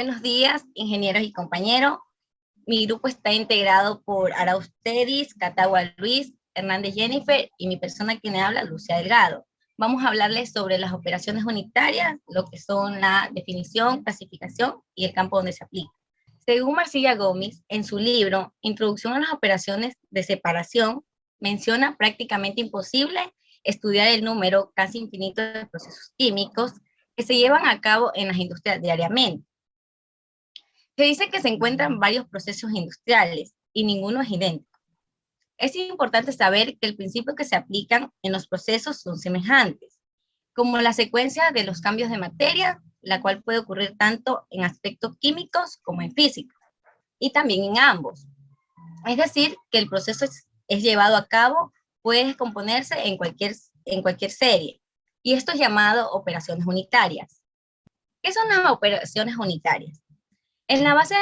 Buenos días, ingenieros y compañeros. Mi grupo está integrado por Arausteris, Catagua Luis, Hernández Jennifer y mi persona quien habla, Lucia Delgado. Vamos a hablarles sobre las operaciones unitarias, lo que son la definición, clasificación y el campo donde se aplica. Según Marcilla Gómez, en su libro Introducción a las operaciones de separación, menciona prácticamente imposible estudiar el número casi infinito de procesos químicos que se llevan a cabo en las industrias diariamente. Se dice que se encuentran varios procesos industriales y ninguno es idéntico. Es importante saber que el principio que se aplican en los procesos son semejantes, como la secuencia de los cambios de materia, la cual puede ocurrir tanto en aspectos químicos como en físicos, y también en ambos. Es decir, que el proceso es llevado a cabo, puede descomponerse en cualquier serie, y esto es llamado operaciones unitarias. ¿Qué son las operaciones unitarias? En la base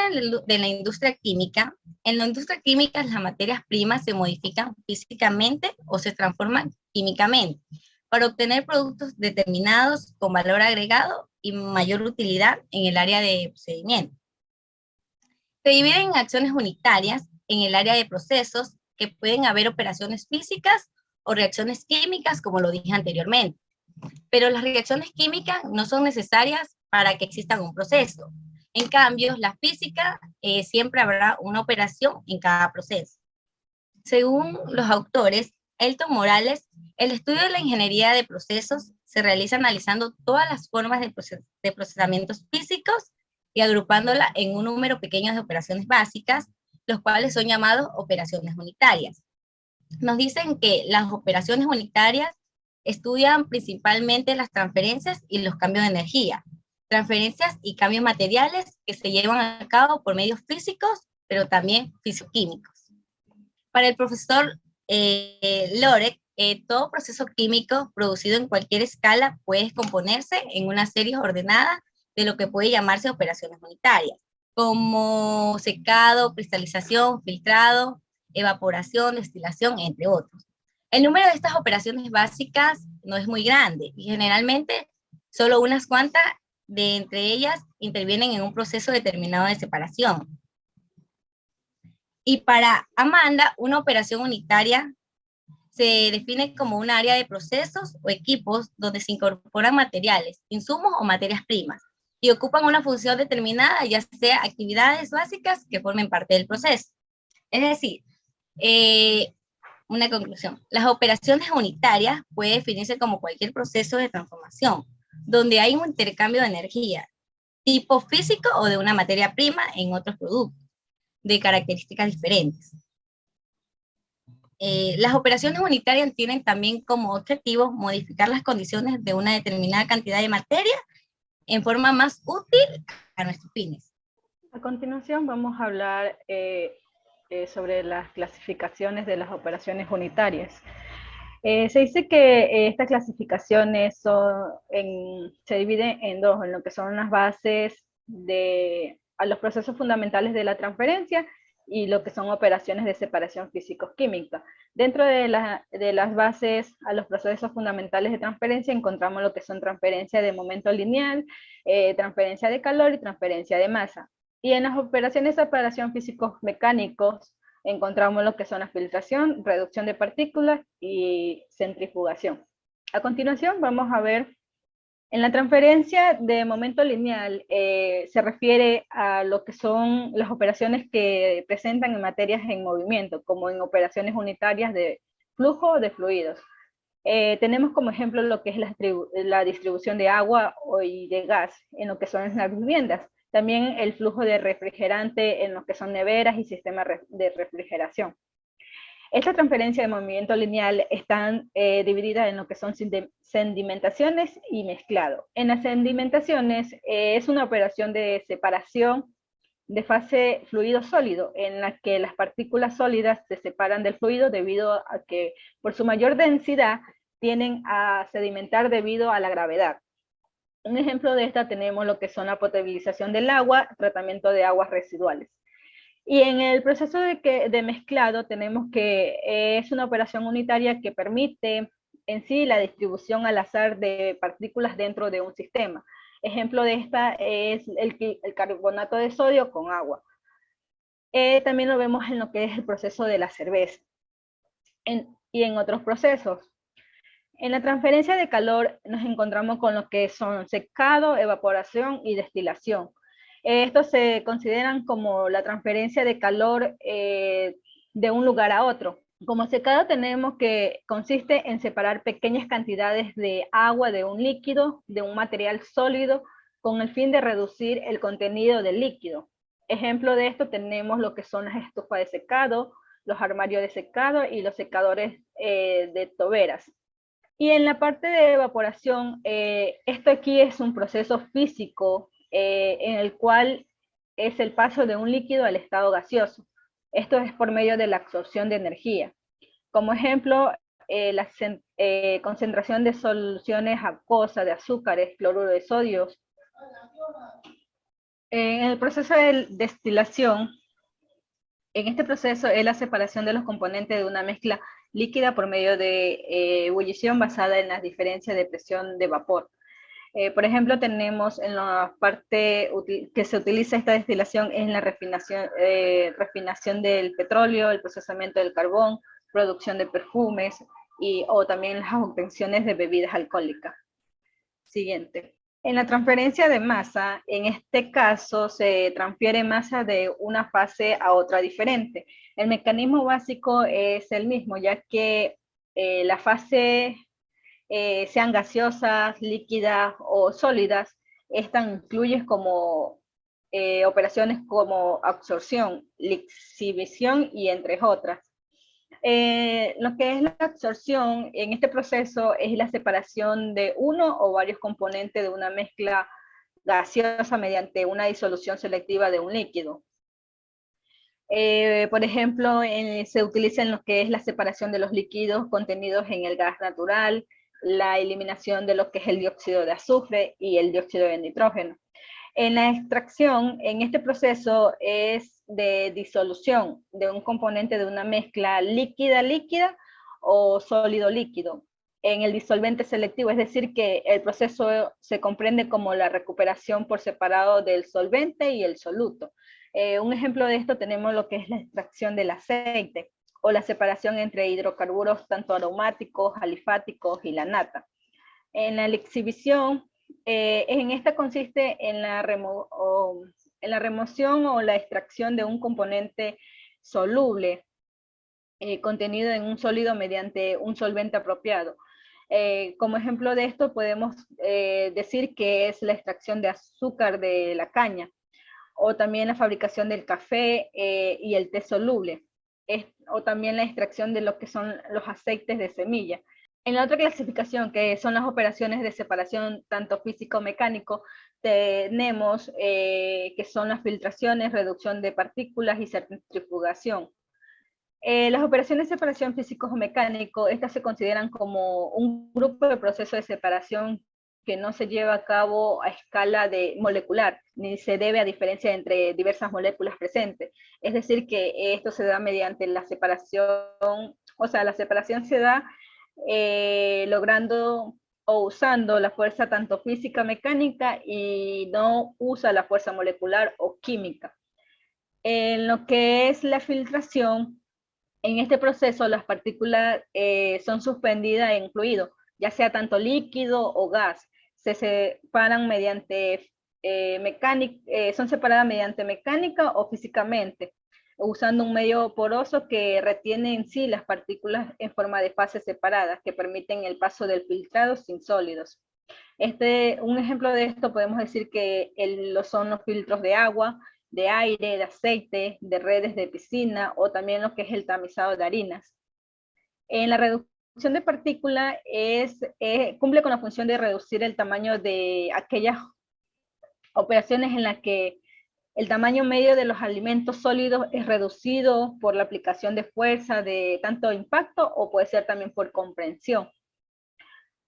de la industria química, en la industria química las materias primas se modifican físicamente o se transforman químicamente para obtener productos determinados con valor agregado y mayor utilidad en el área de procedimiento. Se dividen en acciones unitarias en el área de procesos, que pueden haber operaciones físicas o reacciones químicas, como lo dije anteriormente. Pero las reacciones químicas no son necesarias para que exista un proceso. En cambio, la física siempre habrá una operación en cada proceso. Según los autores, Elton Morales, el estudio de la ingeniería de procesos se realiza analizando todas las formas de procesamientos físicos y agrupándola en un número pequeño de operaciones básicas, los cuales son llamados operaciones unitarias. Nos dicen que las operaciones unitarias estudian principalmente las transferencias y los cambios de energía, transferencias y cambios materiales que se llevan a cabo por medios físicos, pero también fisicoquímicos. Para el profesor Lorek, todo proceso químico producido en cualquier escala puede descomponerse en una serie ordenada de lo que puede llamarse operaciones unitarias, como secado, cristalización, filtrado, evaporación, destilación, entre otros. El número de estas operaciones básicas no es muy grande y generalmente solo unas cuantas de entre ellas intervienen en un proceso determinado de separación. Y para Amanda, una operación unitaria se define como un área de procesos o equipos donde se incorporan materiales, insumos o materias primas y ocupan una función determinada, ya sea actividades básicas que formen parte del proceso. Es decir, una conclusión. Las operaciones unitarias pueden definirse como cualquier proceso de transformación, donde hay un intercambio de energía, tipo físico o de una materia prima en otros productos, de características diferentes. Las operaciones unitarias tienen también como objetivo modificar las condiciones de una determinada cantidad de materia en forma más útil a nuestros fines. A continuación vamos a hablar sobre las clasificaciones de las operaciones unitarias. Se dice que estas clasificaciones se dividen en dos, en lo que son las bases a los procesos fundamentales de la transferencia y lo que son operaciones de separación físico-química. Dentro de las bases a los procesos fundamentales de transferencia encontramos lo que son transferencia de momento lineal, transferencia de calor y transferencia de masa. Y en las operaciones de separación físicos-mecánicos encontramos lo que son la filtración, reducción de partículas y centrifugación. A continuación vamos a ver, en la transferencia de momento lineal se refiere a lo que son las operaciones que presentan en materias en movimiento, como en operaciones unitarias de flujo o de fluidos. Tenemos como ejemplo lo que es la distribución de agua y de gas en lo que son las viviendas. También el flujo de refrigerante en lo que son neveras y sistemas de refrigeración. Esta transferencia de movimiento lineal están divididas en lo que son sedimentaciones y mezclado. En las sedimentaciones es una operación de separación de fase fluido-sólido, en la que las partículas sólidas se separan del fluido debido a que por su mayor densidad tienden a sedimentar debido a la gravedad. Un ejemplo de esta tenemos lo que son la potabilización del agua, tratamiento de aguas residuales. Y en el proceso de mezclado tenemos que es una operación unitaria que permite en sí la distribución al azar de partículas dentro de un sistema. Ejemplo de esta es el carbonato de sodio con agua. También lo vemos en lo que es el proceso de la cerveza y en otros procesos. En la transferencia de calor nos encontramos con lo que son secado, evaporación y destilación. Estos se consideran como la transferencia de calor de un lugar a otro. Como secado tenemos que consiste en separar pequeñas cantidades de agua de un líquido, de un material sólido, con el fin de reducir el contenido del líquido. Ejemplo de esto tenemos lo que son las estufas de secado, los armarios de secado y los secadores de toberas. Y en la parte de evaporación, esto aquí es un proceso físico en el cual es el paso de un líquido al estado gaseoso. Esto es por medio de la absorción de energía. Como ejemplo, la concentración de soluciones acuosas de azúcares, cloruro de sodio. En el proceso de destilación, en este proceso es la separación de los componentes de una mezcla líquida por medio de ebullición basada en las diferencias de presión de vapor. Por ejemplo, tenemos en la parte que se utiliza esta destilación en la refinación del petróleo, el procesamiento del carbón, producción de perfumes o también las obtenciones de bebidas alcohólicas. Siguiente. En la transferencia de masa, en este caso se transfiere masa de una fase a otra diferente. El mecanismo básico es el mismo, ya que la fase sean gaseosas, líquidas o sólidas, esta incluye como operaciones como absorción, lixiviación y entre otras. Lo que es la absorción en este proceso es la separación de uno o varios componentes de una mezcla gaseosa mediante una disolución selectiva de un líquido. Por ejemplo, se utiliza en lo que es la separación de los líquidos contenidos en el gas natural, la eliminación de lo que es el dióxido de azufre y el dióxido de nitrógeno. En la extracción, en este proceso es de disolución de un componente de una mezcla líquida-líquida o sólido-líquido en el disolvente selectivo, es decir, que el proceso se comprende como la recuperación por separado del solvente y el soluto. Un ejemplo de esto tenemos lo que es la extracción del aceite o la separación entre hidrocarburos tanto aromáticos, alifáticos y la nata. En la lixiviación, en esta consiste en la remoción o la extracción de un componente soluble contenido en un sólido mediante un solvente apropiado. Como ejemplo de esto podemos decir que es la extracción de azúcar de la caña o también la fabricación del café y el té soluble, o también la extracción de lo que son los aceites de semilla. En la otra clasificación, que son las operaciones de separación tanto físico-mecánico, tenemos que son las filtraciones, reducción de partículas y centrifugación. Las operaciones de separación físico-mecánico, estas se consideran como un grupo de procesos de separación que no se lleva a cabo a escala molecular, ni se debe a diferencia entre diversas moléculas presentes. Es decir, que esto se da mediante la separación, o sea, la separación se da logrando o usando la fuerza tanto física mecánica y no usa la fuerza molecular o química. En lo que es la filtración, en este proceso las partículas son suspendidas en fluido, ya sea tanto líquido o gas. Se separan mediante son separadas mediante mecánica o físicamente, usando un medio poroso que retiene en sí las partículas en forma de fases separadas que permiten el paso del filtrado sin sólidos. Un ejemplo de esto podemos decir que son los filtros de agua, de aire, de aceite, de redes de piscina o también lo que es el tamizado de harinas. En la reducción de partículas cumple con la función de reducir el tamaño de aquellas operaciones en las que el tamaño medio de los alimentos sólidos es reducido por la aplicación de fuerza de tanto impacto o puede ser también por comprensión.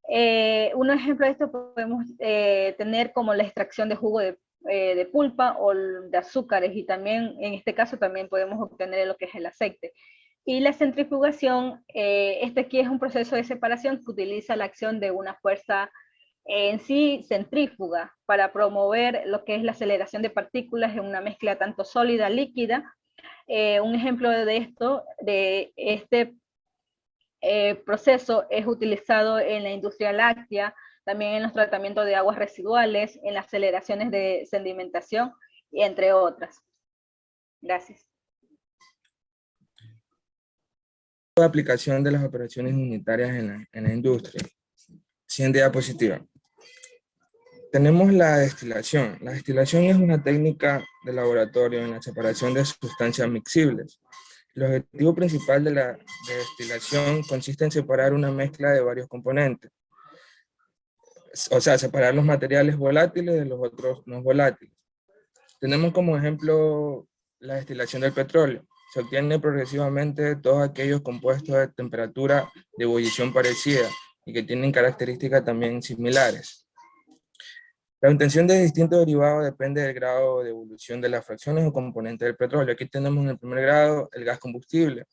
Un ejemplo de esto podemos tener como la extracción de jugo de pulpa o de azúcares y también en este caso también podemos obtener lo que es el aceite. Y la centrifugación, este aquí es un proceso de separación que utiliza la acción de una fuerza en sí centrífuga para promover lo que es la aceleración de partículas en una mezcla tanto sólida, líquida. Un ejemplo de esto, de este proceso, es utilizado en la industria láctea, también en los tratamientos de aguas residuales, en las aceleraciones de sedimentación, y entre otras. Gracias. La aplicación de las operaciones unitarias en la industria. Siguiente diapositiva. Tenemos la destilación. La destilación es una técnica de laboratorio en la separación de sustancias miscibles. El objetivo principal de la destilación consiste en separar una mezcla de varios componentes, o sea, separar los materiales volátiles de los otros no volátiles. Tenemos como ejemplo la destilación del petróleo. Se obtiene progresivamente todos aquellos compuestos de temperatura de ebullición parecida y que tienen características también similares. La obtención de distintos derivados depende del grado de evolución de las fracciones o componentes del petróleo. Aquí tenemos en el primer grado el gas combustible,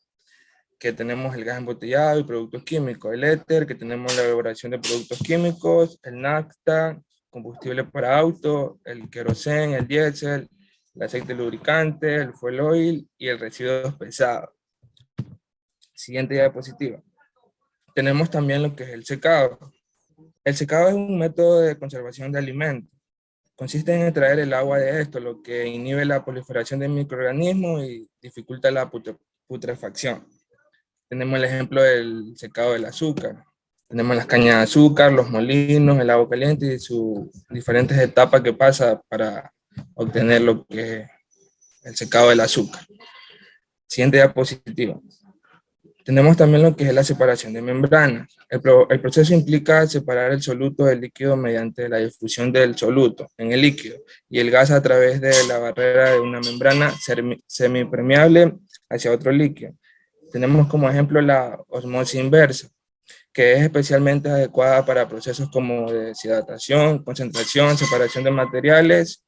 que tenemos el gas embotellado y productos químicos, el éter, que tenemos la elaboración de productos químicos, el nafta, combustible para auto, el queroseno, el diésel, el aceite lubricante, el fuel oil y el residuos pesados. Siguiente diapositiva. Tenemos también lo que es el secado. El secado es un método de conservación de alimentos. Consiste en extraer el agua de esto, lo que inhibe la proliferación de microorganismos y dificulta la putrefacción. Tenemos el ejemplo del secado del azúcar. Tenemos las cañas de azúcar, los molinos, el agua caliente y sus diferentes etapas que pasa para obtener lo que es el secado del azúcar. Siguiente diapositiva. Tenemos también lo que es la separación de membranas. El proceso implica separar el soluto del líquido mediante la difusión del soluto en el líquido y el gas a través de la barrera de una membrana semipermeable hacia otro líquido. Tenemos como ejemplo la osmosis inversa, que es especialmente adecuada para procesos como deshidratación, concentración, separación de materiales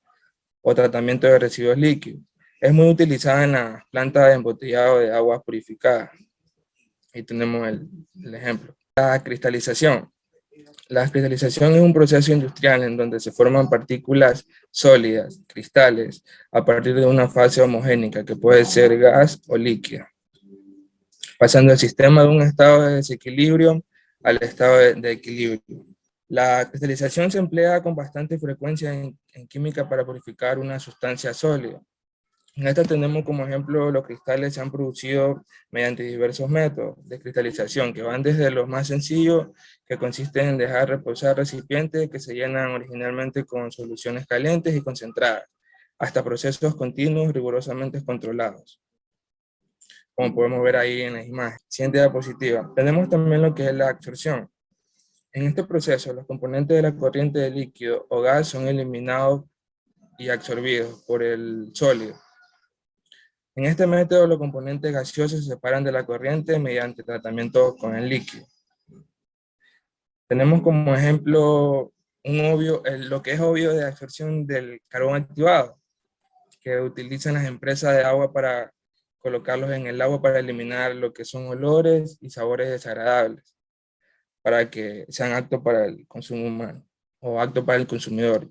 o tratamiento de residuos líquidos. Es muy utilizada en la planta de embotellado de agua purificada. Ahí tenemos el ejemplo. La cristalización. La cristalización es un proceso industrial en donde se forman partículas sólidas, cristales, a partir de una fase homogénica que puede ser gas o líquido, pasando el sistema de un estado de desequilibrio al estado de equilibrio. La cristalización se emplea con bastante frecuencia en química para purificar una sustancia sólida. En esta tenemos como ejemplo los cristales se han producido mediante diversos métodos de cristalización que van desde los más sencillos, que consisten en dejar reposar recipientes que se llenan originalmente con soluciones calientes y concentradas, hasta procesos continuos rigurosamente controlados, como podemos ver ahí en la imagen. Siguiente diapositiva. Tenemos también lo que es la absorción. En este proceso, los componentes de la corriente de líquido o gas son eliminados y absorbidos por el sólido. En este método, los componentes gaseosos se separan de la corriente mediante tratamiento con el líquido. Tenemos como ejemplo lo que es obvio de absorción del carbón activado, que utilizan las empresas de agua para colocarlos en el agua para eliminar lo que son olores y sabores desagradables, para que sean aptos para el consumo humano o aptos para el consumidor,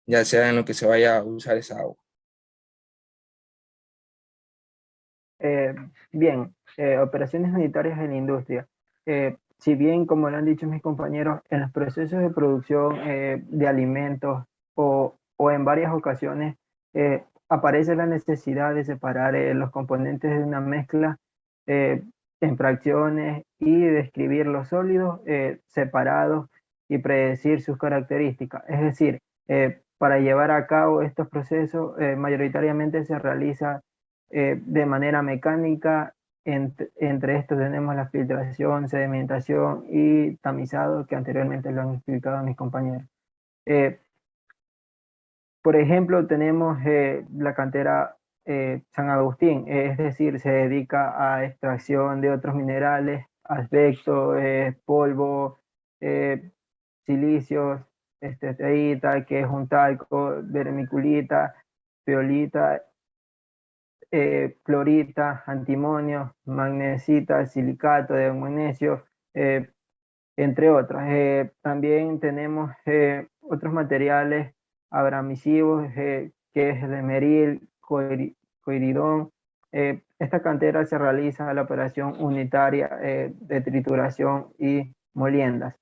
ya sea en lo que se vaya a usar esa agua. Bien, operaciones unitarias en la industria. Si bien, como lo han dicho mis compañeros, en los procesos de producción de alimentos o en varias ocasiones aparece la necesidad de separar los componentes de una mezcla en fracciones y describir los sólidos separados y predecir sus características. Es decir, para llevar a cabo estos procesos mayoritariamente se realiza de manera mecánica. Entre estos tenemos la filtración, sedimentación y tamizado, que anteriormente lo han explicado mis compañeros. Por ejemplo, tenemos la cantera San Agustín, es decir, se dedica a extracción de otros minerales, asbesto, polvo, silicios, esteatita, que es un talco, vermiculita, peolita, clorita, antimonio, magnesita, silicato de magnesio, entre otros. También tenemos otros materiales abramisivos, que es el emeril, coiridón. Esta cantera se realiza la operación unitaria de trituración y moliendas.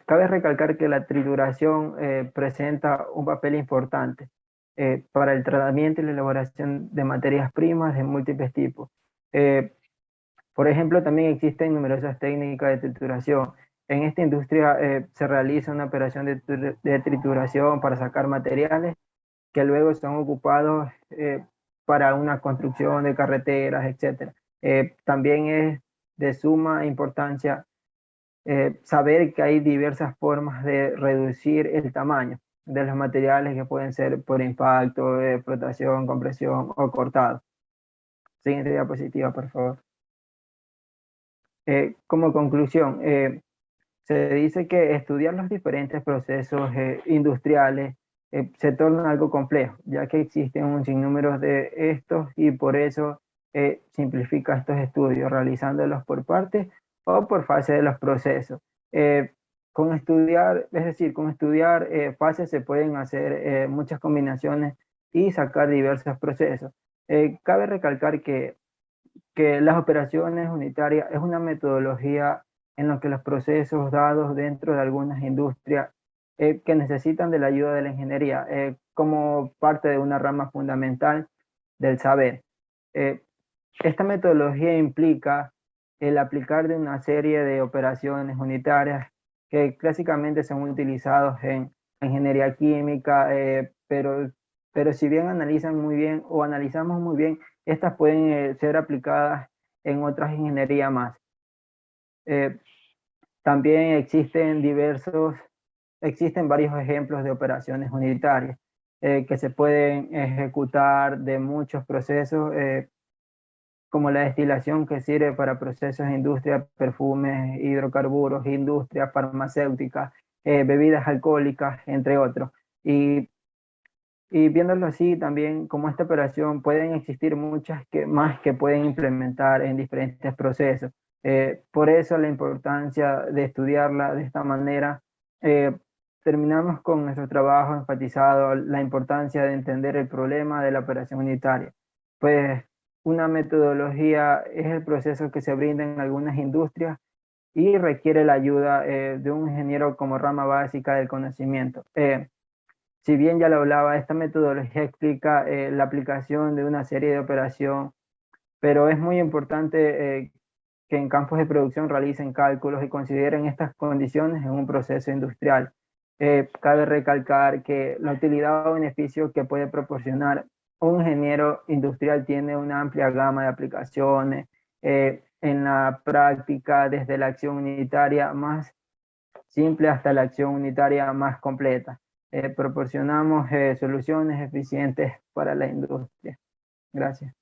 Cabe recalcar que la trituración presenta un papel importante para el tratamiento y la elaboración de materias primas de múltiples tipos. Por ejemplo, también existen numerosas técnicas de trituración. En esta industria se realiza una operación de trituración para sacar materiales que luego son ocupados para una construcción de carreteras, etc. También es de suma importancia saber que hay diversas formas de reducir el tamaño de los materiales, que pueden ser por impacto, flotación, compresión o cortado. Siguiente diapositiva, por favor. Como conclusión, se dice que estudiar los diferentes procesos industriales se torna algo complejo, ya que existen un sinnúmero de estos, y por eso simplifica estos estudios, realizándolos por partes o por fase de los procesos. Con estudiar fases se pueden hacer muchas combinaciones y sacar diversos procesos. Cabe recalcar que las operaciones unitarias es una metodología en la que los procesos dados dentro de algunas industrias que necesitan de la ayuda de la ingeniería como parte de una rama fundamental del saber. Esta metodología implica el aplicar de una serie de operaciones unitarias que clásicamente son utilizados en ingeniería química, pero si bien analizamos muy bien, estas pueden ser aplicadas en otras ingenierías más. También existen varios ejemplos de operaciones unitarias que se pueden ejecutar de muchos procesos, como la destilación, que sirve para procesos de industria, perfumes, hidrocarburos, industria farmacéutica, bebidas alcohólicas, entre otros. Y viéndolo así, también como esta operación, pueden existir muchas más que pueden implementar en diferentes procesos. Por eso la importancia de estudiarla de esta manera. Terminamos con nuestro trabajo enfatizado la importancia de entender el problema de la operación unitaria. Pues una metodología es el proceso que se brinda en algunas industrias y requiere la ayuda de un ingeniero como rama básica del conocimiento. Si bien ya lo hablaba, esta metodología explica la aplicación de una serie de operaciones, pero es muy importante que en campos de producción realicen cálculos y consideren estas condiciones en un proceso industrial. Cabe recalcar que la utilidad o beneficio que puede proporcionar un ingeniero industrial tiene una amplia gama de aplicaciones en la práctica, desde la acción unitaria más simple hasta la acción unitaria más completa. Proporcionamos soluciones eficientes para la industria. Gracias.